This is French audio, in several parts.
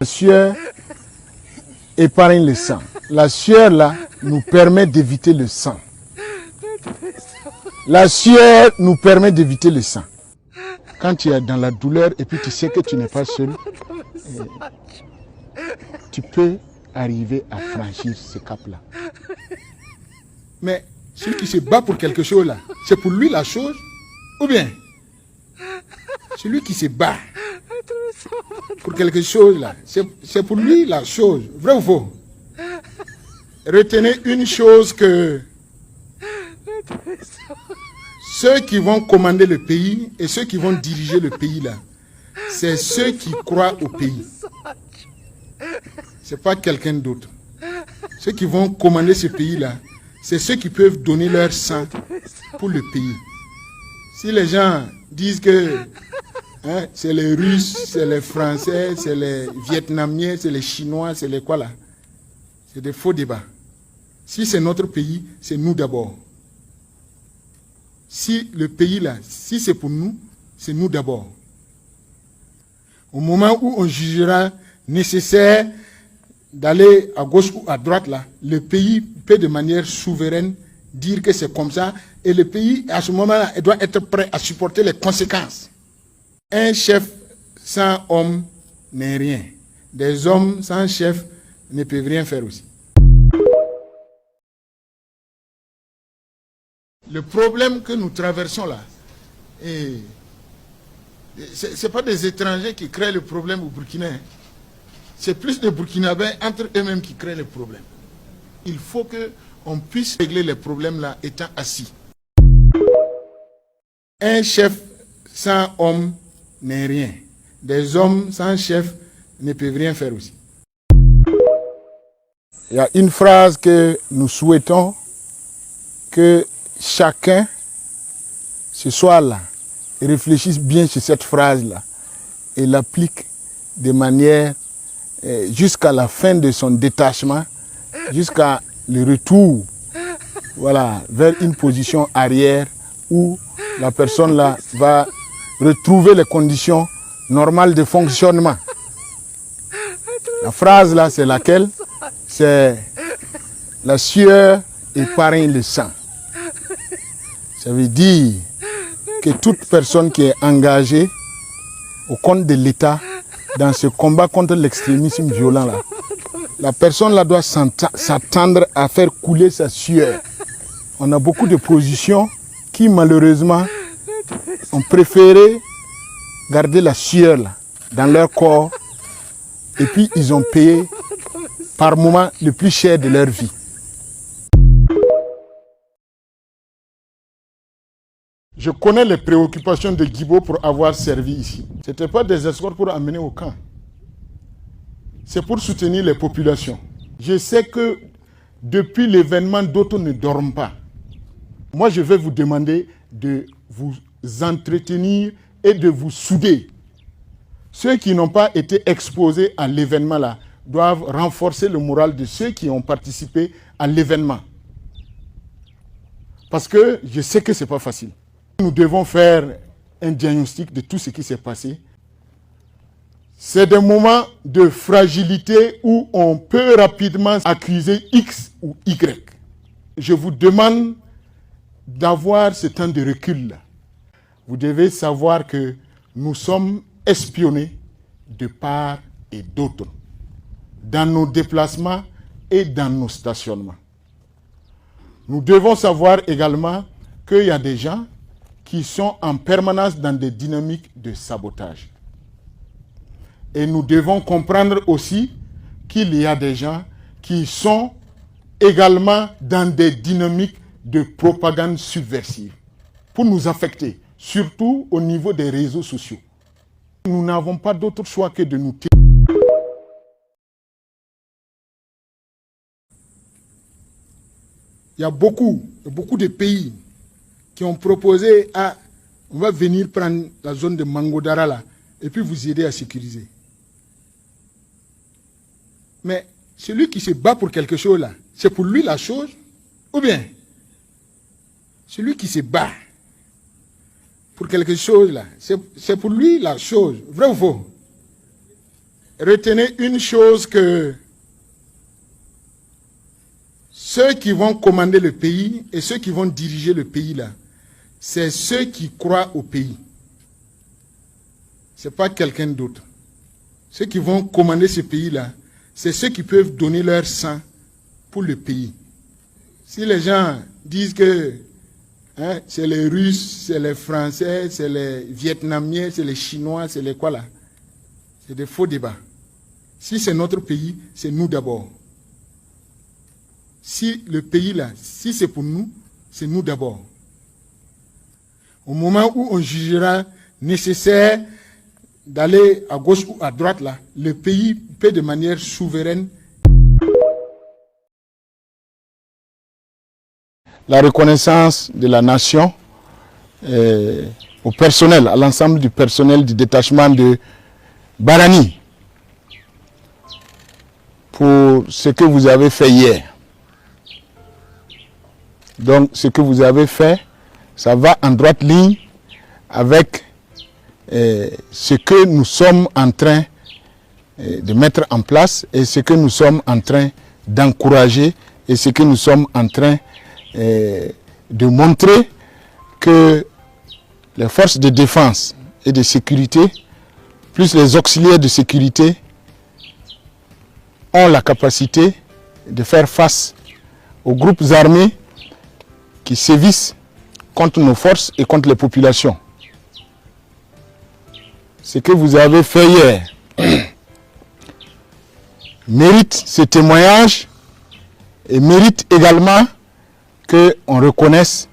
La sueur épargne le sang. La sueur là nous permet d'éviter le sang. La sueur nous permet d'éviter le sang. Quand tu es dans la douleur et puis tu sais que tu n'es pas seul, tu peux arriver à franchir ce cap-là. Mais celui qui se bat pour quelque chose là, c'est pour lui la chose, ou bien celui qui se bat pour quelque chose là, c'est pour lui la chose, vrai ou faux? Retenez une chose que ceux qui vont commander le pays et ceux qui vont diriger le pays là, c'est ceux qui croient au pays. C'est pas quelqu'un d'autre. Ceux qui vont commander ce pays là, c'est ceux qui peuvent donner leur sang pour le pays. Si les gens disent que c'est les Russes, c'est les Français, c'est les Vietnamiens, c'est les Chinois, c'est les quoi là, c'est des faux débats. Si c'est notre pays, c'est nous d'abord. Si le pays là, si c'est pour nous, c'est nous d'abord. Au moment où on jugera nécessaire d'aller à gauche ou à droite là, le pays peut de manière souveraine dire que c'est comme ça et le pays à ce moment-là doit être prêt à supporter les conséquences. Un chef sans homme n'est rien. Des hommes sans chef ne peuvent rien faire aussi. Le problème que nous traversons là, ce n'est pas des étrangers qui créent le problème au Burkina. C'est plus des Burkinabés entre eux-mêmes qui créent les problèmes. Il faut qu'on puisse régler les problèmes là étant assis. Un chef sans homme n'est rien. Des hommes sans chef ne peuvent rien faire aussi. Il y a une phrase que nous souhaitons que chacun ce soir là réfléchisse bien sur cette phrase là et l'applique de manière jusqu'à la fin de son détachement, jusqu'à le retour, voilà, vers une position arrière où la personne là va retrouver les conditions normales de fonctionnement. La phrase là, c'est laquelle? C'est la sueur épargne le sang. Ça veut dire que toute personne qui est engagée au compte de l'État dans ce combat contre l'extrémisme violent là, la personne là doit s'attendre à faire couler sa sueur. On a beaucoup de positions qui malheureusement ont préféré garder la sueur là dans leur corps et puis ils ont payé par moment le plus cher de leur vie. Je connais les préoccupations de Guibo pour avoir servi ici. Ce n'était pas des escorts pour amener au camp. C'est pour soutenir les populations. Je sais que depuis l'événement, d'autres ne dorment pas. Moi, je vais vous demander de vous entretenir et de vous souder. Ceux qui n'ont pas été exposés à l'événement là doivent renforcer le moral de ceux qui ont participé à l'événement. Parce que je sais que ce n'est pas facile. Nous devons faire un diagnostic de tout ce qui s'est passé. C'est des moments de fragilité où on peut rapidement accuser X ou Y. Je vous demande d'avoir ce temps de recul-là. Vous devez savoir que nous sommes espionnés de part et d'autre, dans nos déplacements et dans nos stationnements. Nous devons savoir également qu'il y a des gens qui sont en permanence dans des dynamiques de sabotage. Et nous devons comprendre aussi qu'il y a des gens qui sont également dans des dynamiques de propagande subversive pour nous affecter, surtout au niveau des réseaux sociaux. Nous n'avons pas d'autre choix que de nous taire. Il y a beaucoup de pays qui ont proposé on va venir prendre la zone de Mangodara là, et puis vous aider à sécuriser. Mais celui qui se bat pour quelque chose là, c'est pour lui la chose, ou bien celui qui se bat pour quelque chose là, c'est pour lui la chose, vrai ou faux? retenez une chose que ceux qui vont commander le pays et ceux qui vont diriger le pays là, c'est ceux qui croient au pays. Ce n'est pas quelqu'un d'autre. Ceux qui vont commander ce pays-là, c'est ceux qui peuvent donner leur sang pour le pays. Si les gens disent que c'est les Russes, c'est les Français, c'est les Vietnamiens, c'est les Chinois, c'est les quoi là, c'est des faux débats. Si c'est notre pays, c'est nous d'abord. Si le pays là, si c'est pour nous, c'est nous d'abord. Au moment où on jugera nécessaire d'aller à gauche ou à droite là, le pays peut de manière souveraine. La reconnaissance de la nation au personnel, à l'ensemble du personnel du détachement de Barani pour ce que vous avez fait hier. Donc ce que vous avez fait, ça va en droite ligne avec ce que nous sommes en train de mettre en place et ce que nous sommes en train d'encourager et ce que nous sommes en train de montrer que les forces de défense et de sécurité, plus les auxiliaires de sécurité, ont la capacité de faire face aux groupes armés qui sévissent contre nos forces et contre les populations. Ce que vous avez fait hier mérite ce témoignage et mérite également qu'on reconnaisse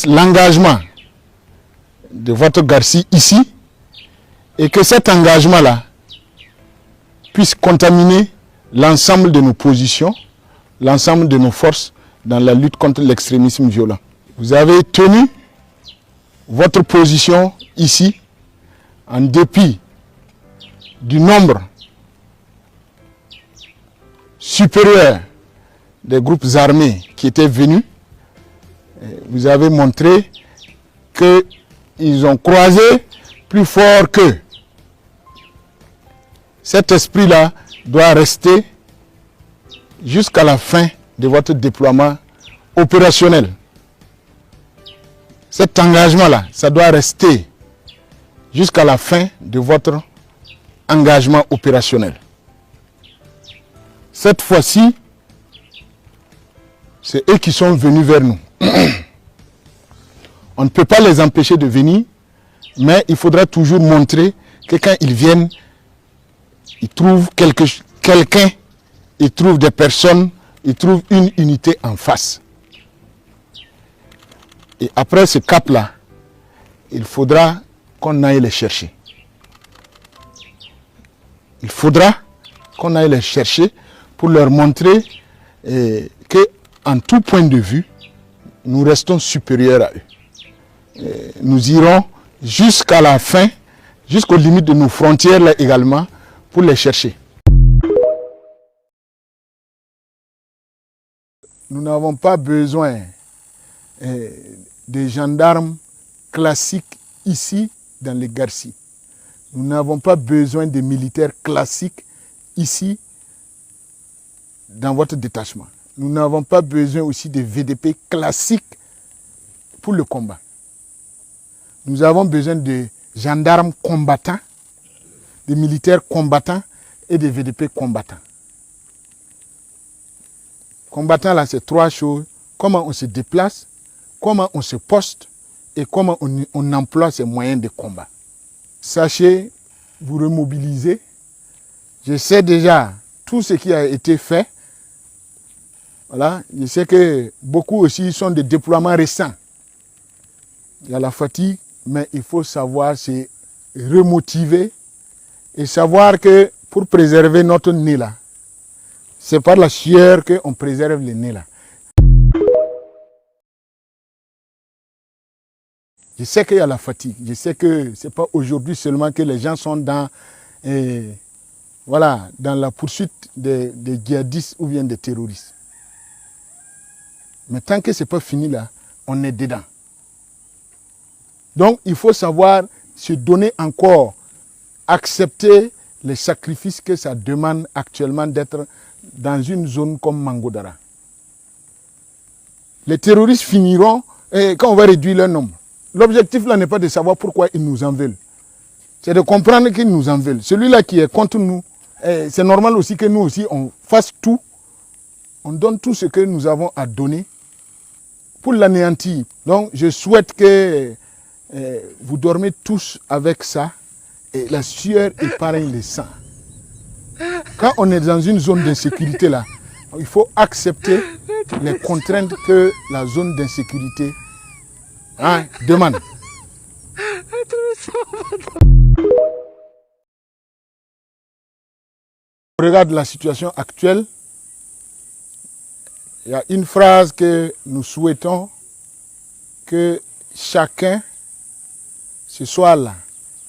l'engagement de votre Garci ici et que cet engagement-là puisse contaminer l'ensemble de nos positions, l'ensemble de nos forces dans la lutte contre l'extrémisme violent. Vous avez tenu votre position ici en dépit du nombre supérieur des groupes armés qui étaient venus. Vous avez montré qu'ils ont croisé plus fort qu'eux. Cet esprit-là doit rester jusqu'à la fin de votre déploiement opérationnel. Cet engagement-là, ça doit rester jusqu'à la fin de votre engagement opérationnel. Cette fois-ci, c'est eux qui sont venus vers nous. On ne peut pas les empêcher de venir, mais il faudra toujours montrer que quand ils viennent, ils trouvent quelqu'un, ils trouvent des personnes, ils trouvent une unité en face. Et après ce cap-là, il faudra qu'on aille les chercher. Il faudra qu'on aille les chercher pour leur montrer qu'en tout point de vue, nous restons supérieurs à eux. Nous irons jusqu'à la fin, jusqu'aux limites de nos frontières là également, pour les chercher. Nous n'avons pas besoin des gendarmes classiques ici dans les Garci. Nous n'avons pas besoin des militaires classiques ici dans votre détachement. Nous n'avons pas besoin aussi des VDP classiques pour le combat. Nous avons besoin de gendarmes combattants, des militaires combattants et des VDP combattants. Combattants là, c'est trois choses. Comment on se déplace, comment on se poste et comment on emploie ces moyens de combat. Sachez vous remobiliser. Je sais déjà tout ce qui a été fait. Voilà. Je sais que beaucoup aussi sont des déploiements récents. Il y a la fatigue, mais il faut savoir se remotiver et savoir que pour préserver notre nez là, c'est par la sueur qu'on préserve le nez là. Je sais qu'il y a la fatigue. Je sais que ce n'est pas aujourd'hui seulement que les gens sont dans la poursuite des djihadistes ou bien des terroristes. Mais tant que ce n'est pas fini là, on est dedans. Donc il faut savoir se donner encore, accepter les sacrifices que ça demande actuellement d'être dans une zone comme Mangodara. Les terroristes finiront quand on va réduire leur nombre. L'objectif là n'est pas de savoir pourquoi ils nous en veulent. C'est de comprendre qu'ils nous en veulent. Celui-là qui est contre nous, c'est normal aussi que nous aussi on fasse tout. On donne tout ce que nous avons à donner pour l'anéantir. Donc je souhaite que vous dormez tous avec ça. Et la sueur épargne le sang. Quand on est dans une zone d'insécurité là, il faut accepter les contraintes que la zone d'insécurité demande. On regarde la situation actuelle. Il y a une phrase que nous souhaitons que chacun ce soit là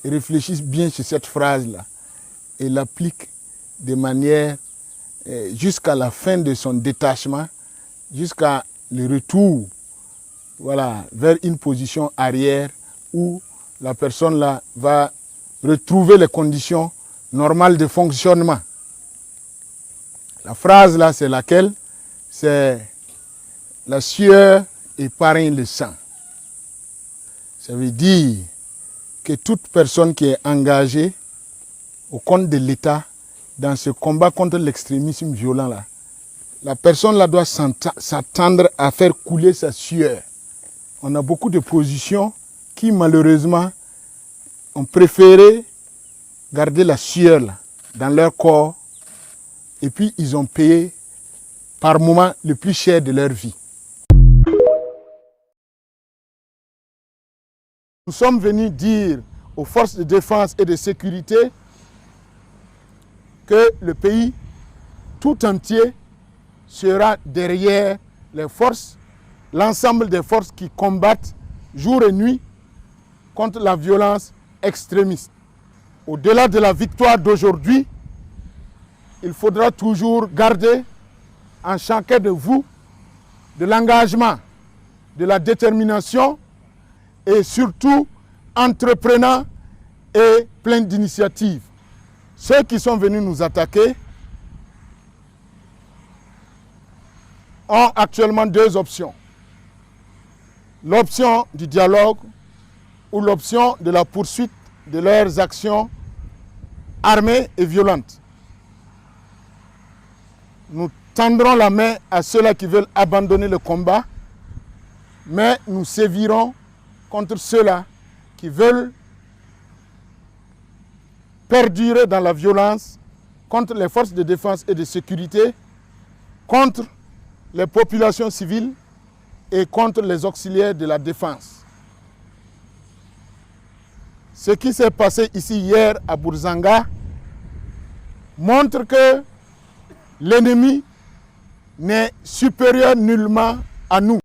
et réfléchisse bien sur cette phrase-là et l'applique de manière jusqu'à la fin de son détachement, jusqu'à le retour vers une position arrière où la personne là va retrouver les conditions normales de fonctionnement. La phrase là, c'est laquelle? C'est la sueur épargne le sang. Ça veut dire que toute personne qui est engagée au compte de l'État dans ce combat contre l'extrémisme violent là, la personne là doit s'attendre à faire couler sa sueur. On a beaucoup de positions qui malheureusement ont préféré garder la sueur là, dans leur corps et puis ils ont payé par moment le plus cher de leur vie. Nous sommes venus dire aux forces de défense et de sécurité que le pays tout entier sera derrière les forces, l'ensemble des forces qui combattent jour et nuit contre la violence extrémiste. Au-delà de la victoire d'aujourd'hui, il faudra toujours garder en chacun de vous de l'engagement, de la détermination et surtout entreprenant et plein d'initiatives. Ceux qui sont venus nous attaquer ont actuellement deux options. L'option du dialogue ou l'option de la poursuite de leurs actions armées et violentes. Nous tendrons la main à ceux-là qui veulent abandonner le combat, mais nous sévirons contre ceux-là qui veulent perdurer dans la violence contre les forces de défense et de sécurité, contre les populations civiles et contre les auxiliaires de la défense. Ce qui s'est passé ici hier à Bourzanga montre que l'ennemi n'est supérieur nullement à nous.